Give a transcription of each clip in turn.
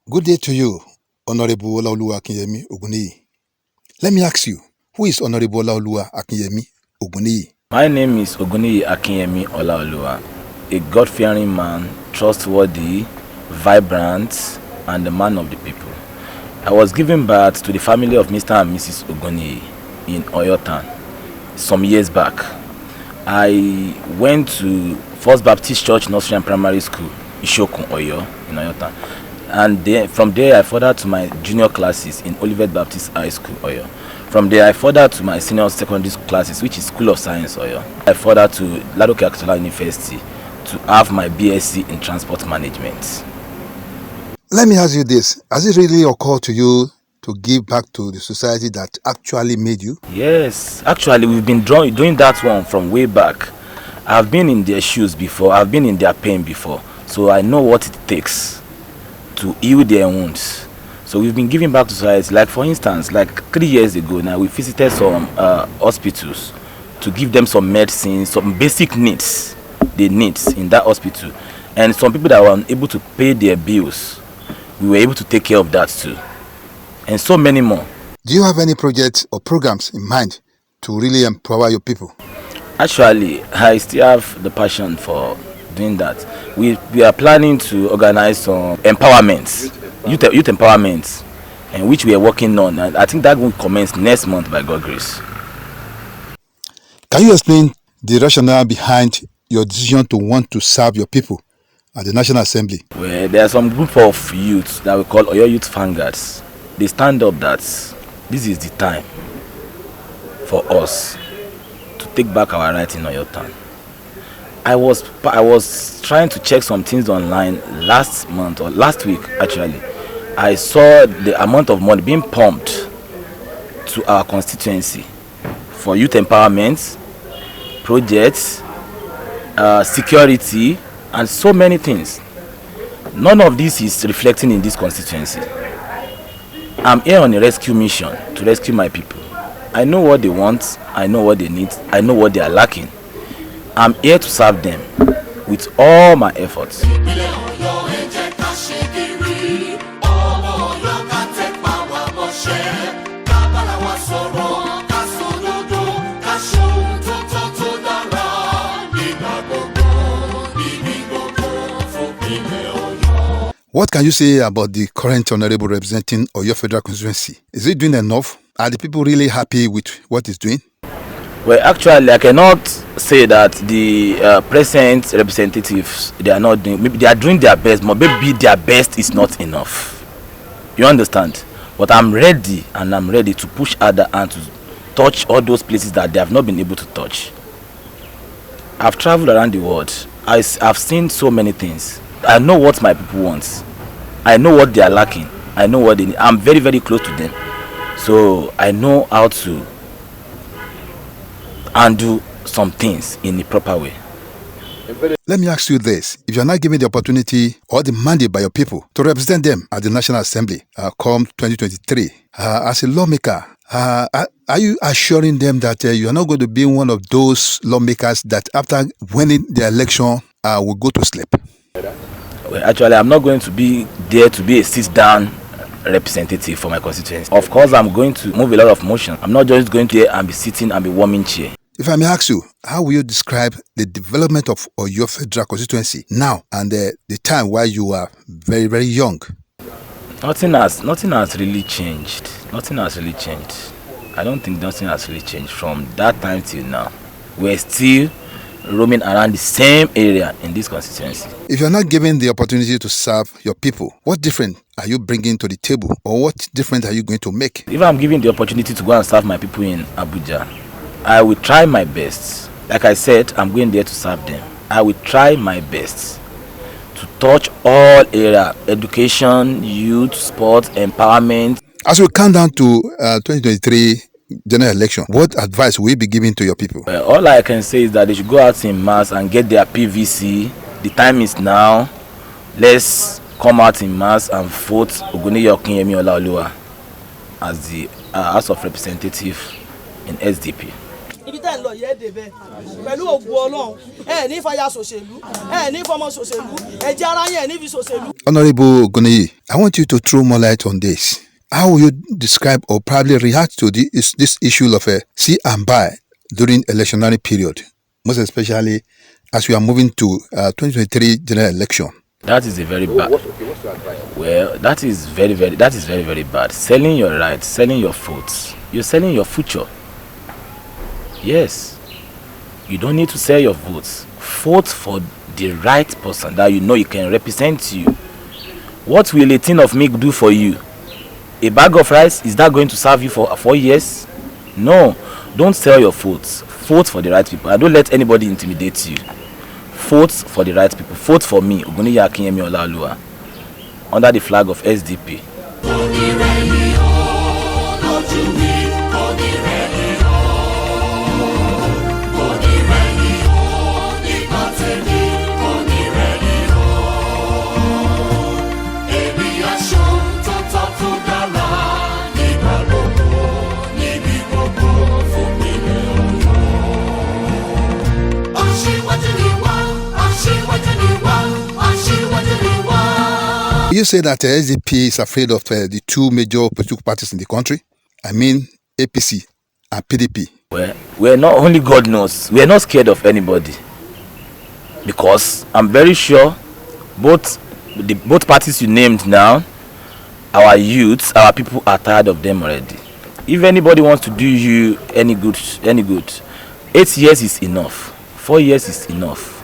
Good day to you, Honourable Olaoluwa Akinyemi Ogunniyi. Let me ask you, who is Honourable Olaoluwa Akinyemi Ogunniyi? My name is Ogunniyi Akinyemi Olaoluwa, a God-fearing man, trustworthy, vibrant, and a man of the people. I was given birth to the family of Mr. and Mrs. Ogunniyi in Oyo Town some years back. I went to First Baptist Church Nursery and Primary School, Ishokun, Oyo, in Oyo Town. And then, from there I furthered to my junior classes in Olivet Baptist High School, Oyo. From there I furthered to my senior secondary school classes, which is School of Science, Oyo. I furthered to Ladoke Akitola University to have my BSc in Transport Management. Let me ask you this. Has it really occurred to you to give back to the society that actually made you? Yes, actually we've been doing that one from way back. I've been in their shoes before, I've been in their pain before, so I know what it takes to heal their wounds. So we've been giving back to society. Like for instance, like 3 years ago now, we visited some hospitals to give them some medicines, some basic needs they need in that hospital. And some people that were unable to pay their bills, we were able to take care of that too. And so many more. Do you have any projects or programs in mind to really empower your people? Actually, I still have the passion for doing that. We are planning to organize some empowerments, youth empowerment, and which we are working on, and I think that will commence next month by God's grace. Can you explain the rationale behind your decision to want to serve your people at the National Assembly? Well, there are some group of youths that we call Oyo Youth Vanguards. They stand up that this is the time for us to take back our rights in Oyo Town. I was trying to check some things online last month or last week actually. I saw the amount of money being pumped to our constituency for youth empowerment, projects, security, and so many things. None of this is reflecting in this constituency. I'm here on a rescue mission to rescue my people. I know what they want, I know what they need, I know what they are lacking. I'm here to serve them with all my efforts. What can you say about the current honorable representing Oyo Federal Constituency? Is it doing enough? Are the people really happy with what it's doing? Well, actually, I cannot say that the present representatives, they are not doing, maybe they are doing their best, but maybe their best is not enough. You understand? But I'm ready, and I'm ready to push harder and to touch all those places that they have not been able to touch. I've traveled around the world. I've seen so many things. I know what my people want. I know what they are lacking. I know what they need. I'm very, very close to them. So I know how to undo some things in the proper way. Let me ask you this. If you are not given the opportunity or the mandate by your people to represent them at the National Assembly come 2023, as a lawmaker, are you assuring them that you are not going to be one of those lawmakers that after winning the election will go to sleep? Well, actually, I'm not going to be there to be a sit-down representative for my constituency. Of course, I'm going to move a lot of motion. I'm not just going to and be sitting and be warming chair. If I may ask you, how will you describe the development of Oyo Federal Constituency now and the time while you are very, very young? Nothing has really changed. Nothing has really changed. I don't think nothing has really changed from that time till now. We're still roaming around the same area in this constituency. If you're not given the opportunity to serve your people, what different are you bringing to the table, or what different are you going to make? If I'm given the opportunity to go and serve my people in Abuja, I will try my best. Like I said, I'm going there to serve them. I will try my best to touch all areas: education, youth, sports, empowerment. As we count down to 2023 general election, what advice will you be giving to your people? Well, all I can say is that they should go out in mass and get their PVC. The time is now. Let's come out in mass and vote Ogunniyi Akinyemi Olaoluwa as House of Representatives in SDP. Honourable Ogunniyi, I want you to throw more light on this. How will you describe or probably react to this issue of a see and buy during electionary period, most especially as we are moving to 2023 general election? That is a very bad. Well, that is very, very bad. Selling your rights, selling your votes. You're selling your future. Yes. You don't need to sell your votes. Vote for the right person that you know you can represent you. What will a tin of milk do for you? A bag of rice, is that going to serve you for 4 years? No. Don't sell your votes. Vote for the right people. And don't let anybody intimidate you. Vote for the right people. Vote for me, Ogunniyi Akinyemi Olaoluwa, under the flag of SDP. You say that SDP is afraid of the two major political parties in the country. I mean, APC and PDP. Well, we're not, only God knows, we're not scared of anybody. Because I'm very sure both parties you named now, our youths, our people are tired of them already. If anybody wants to do you any good, 8 years is enough. 4 years is enough.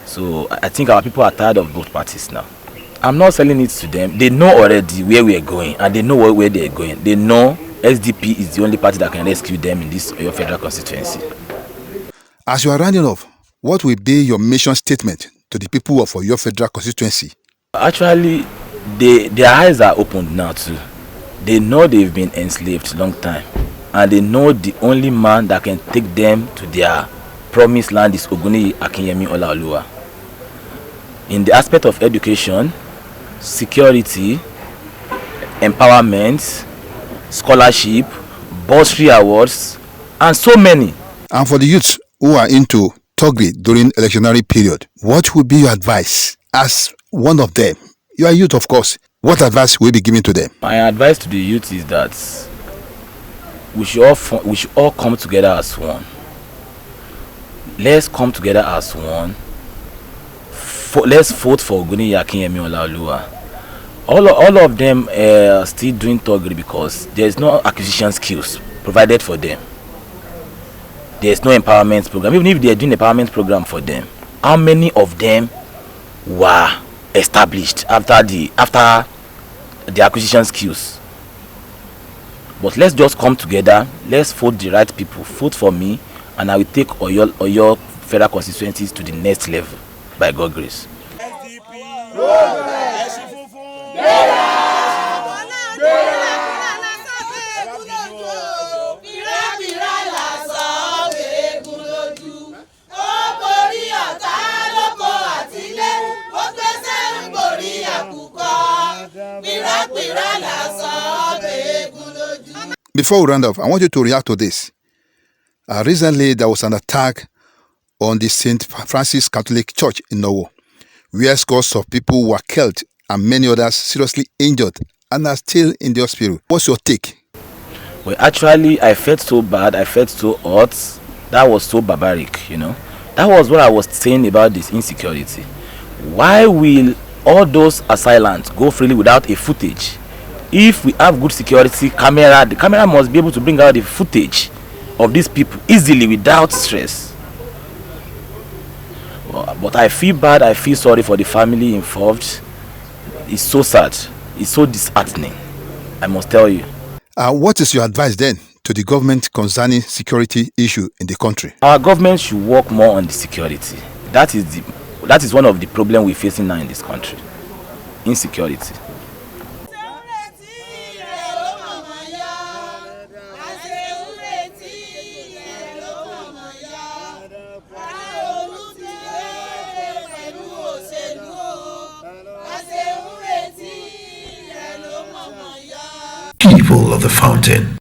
So I think our people are tired of both parties now. I'm not selling it to them. They know already where we are going, and they know where they are going. They know SDP is the only party that can rescue them in this your federal constituency. As you are rounding off, what will be your mission statement to the people of your federal constituency? Actually, their eyes are opened now too. They know they've been enslaved long time, and they know the only man that can take them to their promised land is Ogunniyi Akinyemi Olaoluwa. In the aspect of education, security, empowerment, scholarship, bursary awards, and so many. And for the youths who are into thuggery during electionary period, what would be your advice as one of them? You are youth, of course. What advice will you be giving to them? My advice to the youth is that we should all come together as one. Let's come together as one. Let's vote for Ogunniyi Akinyemi Olaoluwa. All of them are still doing thuggery because there's no acquisition skills provided for them. There's no empowerment program. Even if they're doing empowerment program for them, how many of them were established after the acquisition skills? But let's just come together. Let's vote the right people. Vote for me, and I will take Oyo federal constituencies to the next level. By God's grace. Before we round off, I want you to react to this. Recently, there was an attack on the St. Francis Catholic Church in Norway, where scores of people were killed and many others seriously injured and are still in the hospital. What's your take? Well, actually, I felt so bad. I felt so hot. That was so barbaric, you know. That was what I was saying about this insecurity. Why will all those assailants go freely without a footage? If we have good security camera, the camera must be able to bring out the footage of these people easily without stress. But I feel bad. I feel sorry for the family involved. It's so sad. It's so disheartening, I must tell you. What is your advice then to the government concerning security issue in the country? Our government should work more on the security. That is one of the problems we're facing now in this country. Insecurity. People of the fountain.